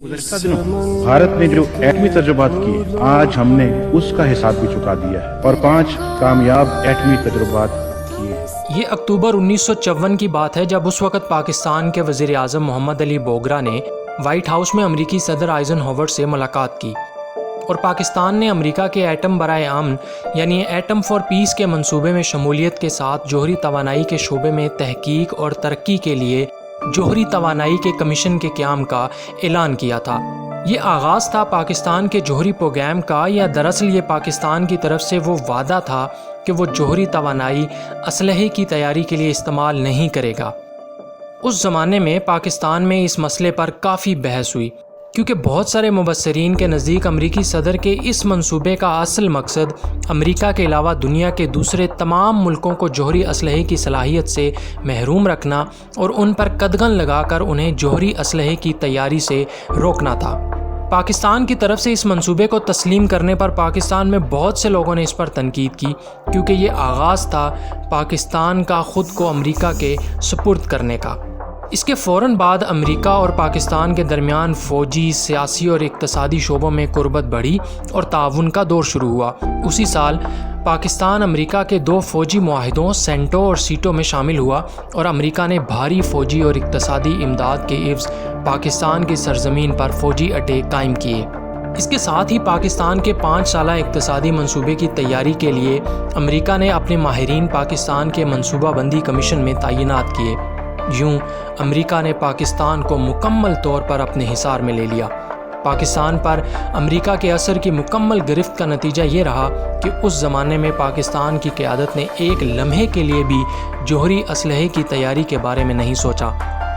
गुज़श्ता दिनों भारत ने जो एटमी तजुर्बात किए, आज हमने उसका हिसाब भी चुका दिया है और 5 कामयाब एटमी तजुर्बात किए। ये अक्टूबर 1954 की बात है, जब उस वक्त पाकिस्तान के वज़ीर आज़म मोहम्मद अली बोगरा ने वाइट हाउस में अमरीकी सदर आइजनहोवर से मुलाकात की और पाकिस्तान ने अमरीका के एटम बराए अमन यानी एटम फॉर पीस के मंसूबे में शमूलियत के साथ जोहरी तवानाई के शोबे में तहकीक और तरक्की के लिए जोहरी तवानाई के कमीशन के क़याम का ऐलान किया था। ये आगाज़ था पाकिस्तान के जोहरी प्रोग्राम का, या दरअसल ये पाकिस्तान की तरफ से वो वादा था कि वो जोहरी तवानाई असलहे की तैयारी के लिए इस्तेमाल नहीं करेगा। उस ज़माने में पाकिस्तान में इस मसले पर काफ़ी बहस हुई, क्योंकि बहुत सारे मुबस्सरीन के नज़दीक अमरीकी सदर के इस मंसूबे का असल मकसद अमरीका के अलावा दुनिया के दूसरे तमाम मुल्कों को जोहरी असलहे की सलाहियत से महरूम रखना और उन पर कदगन लगाकर उन्हें जोहरी असलहे की तैयारी से रोकना था। पाकिस्तान की तरफ से इस मंसूबे को तस्लीम करने पर पाकिस्तान में बहुत से लोगों ने इस पर तनकीद की, क्योंकि ये आगाज़ था पाकिस्तान का ख़ुद को अमरीका के सुपुर्द करने का। इसके फ़ौरन बाद अमेरिका और पाकिस्तान के दरमियान फ़ौजी, सियासी और इक़्तिसादी शोबों में कुर्बत बढ़ी और ताउन का दौर शुरू हुआ। उसी साल पाकिस्तान अमेरिका के 2 फ़ौजी मुआहिदों सेंटो और सीटो में शामिल हुआ और अमेरिका ने भारी फ़ौजी और इक़्तिसादी इमदाद के एवज़ पाकिस्तान की सरज़मीन पर फ़ौजी अड्डे कायम किए। इसके साथ ही पाकिस्तान के 5 साला इक़्तिसादी मंसूबे की तैयारी के लिए अमेरिका ने अपने माहिरीन पाकिस्तान के मनसूबा बंदी कमीशन में तैनात किए। यूं अमेरिका ने पाकिस्तान को मुकम्मल तौर पर अपने हिसार में ले लिया। पाकिस्तान पर अमेरिका के असर की मुकम्मल गिरफ्त का नतीजा ये रहा कि उस ज़माने में पाकिस्तान की क़यादत ने एक लम्हे के लिए भी जोहरी असलहे की तैयारी के बारे में नहीं सोचा।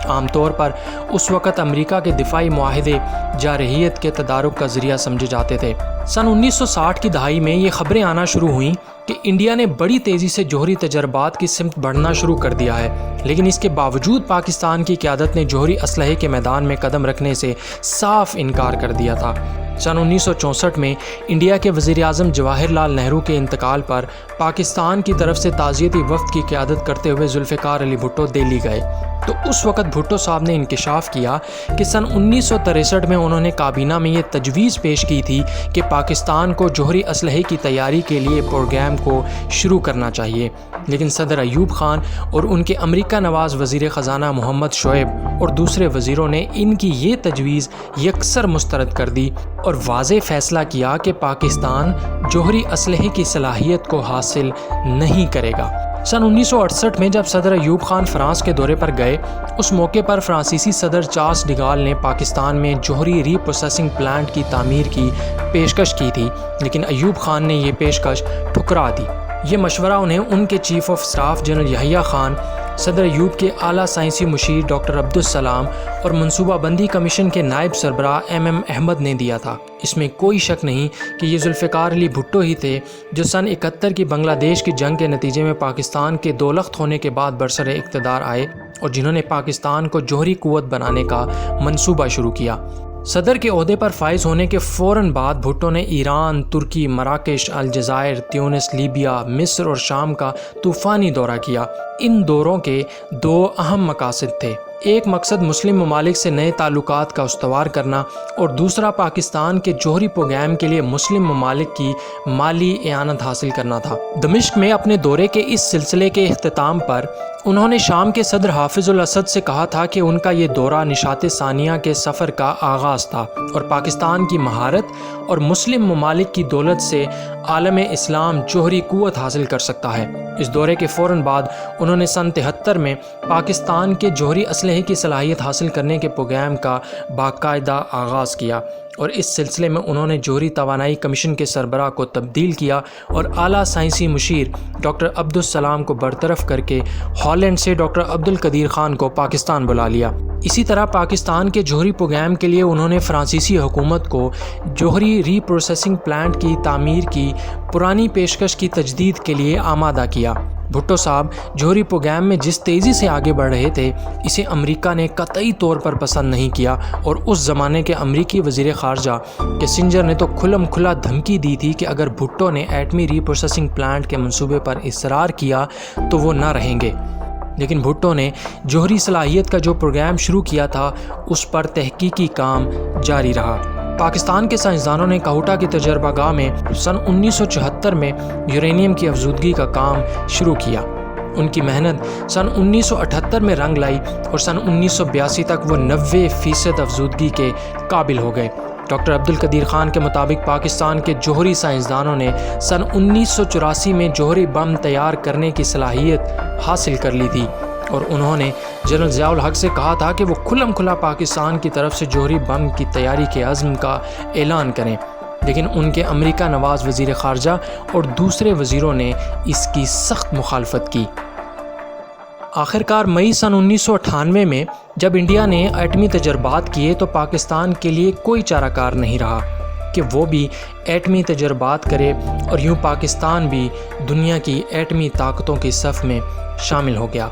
आमतौर पर उस वक़्त अमेरिका के दिफाई मुआहिदे जारहियत के तदारुक का ज़रिया समझे जाते थे। सन 1960 की दहाई में ये ख़बरें आना शुरू हुईं कि इंडिया ने बड़ी तेज़ी से जोहरी तजर्बात की सिमत बढ़ना शुरू कर दिया है, लेकिन इसके बावजूद पाकिस्तान की क़यादत ने जोहरी असलहे के मैदान में कदम रखने से साफ इनकार कर दिया था। सन 1964 में इंडिया के वज़ीर आज़म जवाहरलाल नेहरू के इंतकाल पर पाकिस्तान की तरफ से ताज़ियती वफ़द की क़यादत करते हुए जुल्फ़िकार अली भुट्टो दिल्ली गए, तो उस वक़्त भुट्टो साहब ने इंकिशाफ किया कि सन 1963 में उन्होंने काबीना में ये तजवीज़ पेश की थी कि पाकिस्तान को जोहरी असलहे की तैयारी के लिए प्रोग्राम को शुरू करना चाहिए, लेकिन सदर अयूब खान और उनके अमेरिका नवाज़ वज़ीर ख़जाना मोहम्मद शोएब और दूसरे वज़ीरों ने इनकी ये तजवीज़ यकसर मुस्तरद कर दी और वाज़े फ़ैसला किया कि पाकिस्तान जोहरी असलहे की सलाहियत को हासिल नहीं करेगा। सन 1968 में जब सदर अयूब खान फ्रांस के दौरे पर गए, उस मौके पर फ्रांसीसी सदर चार्ल्स डिगाल ने पाकिस्तान में जोहरी रीप्रोसेसिंग प्लांट की तामीर की पेशकश की थी, लेकिन अयूब खान ने ये पेशकश ठुकरा दी। ये मशवरा उन्हें उनके chief of staff general Yahya Khan, सदर अयूब के आला साइंसी मुशीर डॉक्टर अब्दुल सलाम और मनसूबा बंदी कमीशन के नायब सरबराह MM अहमद ने दिया था। इसमें कोई शक नहीं कि ये जुल्फ़िकार अली भुट्टो ही थे जो सन 71 की बांग्लादेश की जंग के नतीजे में पाकिस्तान के दोलख्त होने के बाद बरसरे इक़्तिदार आए और जिन्होंने पाकिस्तान को जोहरी कुव्वत बनाने का मंसूबा शुरू किया। सदर के ओहदे पर फाइज होने के फ़ौरन बाद भुट्टो ने ईरान, तुर्की, मराकेश, अलजायर, त्यूनिस, लीबिया, मिस्र और शाम का तूफ़ानी दौरा किया। इन दौरों के 2 अहम मकासद थे। एक मकसद मुस्लिम ममालिक से नए ताल्लुकात का उस्तवार करना और दूसरा पाकिस्तान के जोहरी प्रोग्राम के लिए मुस्लिम ममालिक की माली एआनत हासिल करना था। दमिश्क में अपने दौरे के इस सिलसिले के इख्तिताम पर उन्होंने शाम के सदर हाफिजुल असद से कहा था कि उनका ये दौरा निशात सानिया के सफ़र का आगाज़ था और पाकिस्तान की महारत और मुस्लिम ममालिक की दौलत से आलम इस्लाम जोहरी कुव्वत हासिल कर सकता है। इस दौरे के फ़ौरन बाद उन्होंने सन 73 में पाकिस्तान के जोहरी असलहे की सलाहियत हासिल करने के प्रोग्राम का बाकायदा आगाज़ किया और इस सिलसिले में उन्होंने जोहरी तवानाई कमीशन के सरबराह को तब्दील किया और आला साइंसी मुशीर डॉक्टर अब्दुल सलाम को बरतरफ करके हॉलैंड से डॉक्टर अब्दुल कदीर खान को पाकिस्तान बुला लिया। इसी तरह पाकिस्तान के जोहरी प्रोग्राम के लिए उन्होंने फ्रांसीसी हुकूमत को जोहरी रीप्रोसेसिंग प्लांट की तामीर की पुरानी पेशकश की तजदीद के लिए आमादा किया। भुट्टो साहब जोहरी प्रोग्राम में जिस तेज़ी से आगे बढ़ रहे थे, इसे अमेरिका ने कतई तौर पर पसंद नहीं किया और उस ज़माने के अमेरिकी वज़ीर ख़ारजा किसिंजर ने तो खुल्लम खुला धमकी दी थी कि अगर भुट्टो ने एटमी रीप्रोसेसिंग प्लांट के मंसूबे पर इसरार किया तो वो ना रहेंगे। لیکن بھٹو نے جوہری صلاحیت کا جو پروگرام شروع کیا تھا اس پر تحقیقی کام جاری رہا۔ پاکستان کے سائنسدانوں نے کہوٹہ کی تجربہ گاہ میں سن 1974 میں یورینیم کی افزودگی کا کام شروع کیا۔ ان کی محنت سن 1978 میں رنگ لائی اور سن 1982 تک وہ 90% افزودگی کے قابل ہو گئے۔ ڈاکٹر عبدالقدیر خان کے مطابق پاکستان کے جوہری سائنسدانوں نے سن 1984 میں جوہری بم تیار کرنے کی صلاحیت حاصل کر لی تھی اور انہوں نے جنرل ضیاء الحق سے کہا تھا کہ وہ کھلم کھلا پاکستان کی طرف سے جوہری بم کی تیاری کے عزم کا اعلان کریں، لیکن ان کے امریکہ نواز وزیر خارجہ اور دوسرے وزیروں نے اس کی سخت مخالفت کی۔ آخرکار مئی سن 1998 میں جب انڈیا نے ایٹمی تجربات کیے تو پاکستان کے لیے کوئی چارہ کار نہیں رہا کہ وہ بھی ایٹمی تجربات کرے، اور یوں پاکستان بھی دنیا کی ایٹمی طاقتوں کی صف میں شامل ہو گیا۔